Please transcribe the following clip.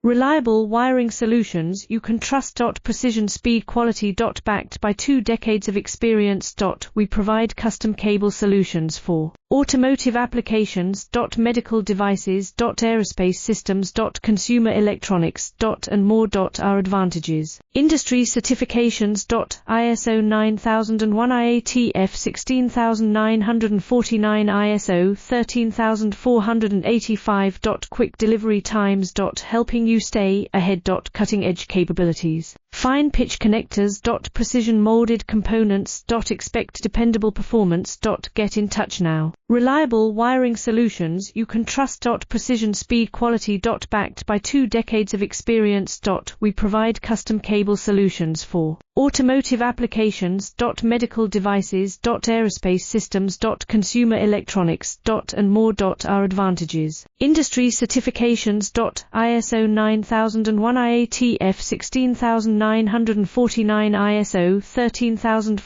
Reliable wiring solutions you can trust. Precision, speed, quality. Backed by 2 decades of experience. We provide custom cable solutions for automotive applications. Medical devices. Aerospace systems. Consumer electronics. And more. Our advantages: industry certifications. ISO 9001 IATF 16949, ISO 13485. Quick delivery times. Helping you stay ahead. Cutting edge capabilities. Fine pitch connectors. Precision molded components. Expect dependable performance. Get in touch now. Reliable wiring solutions you can trust. Precision, speed, quality. Backed by 2 decades of experience. We provide custom cable solutions for automotive applications. Medical devices. Aerospace systems. Consumer electronics. And more. Our advantages: industry certifications. ISO 9001 IATF 16949, ISO 13400.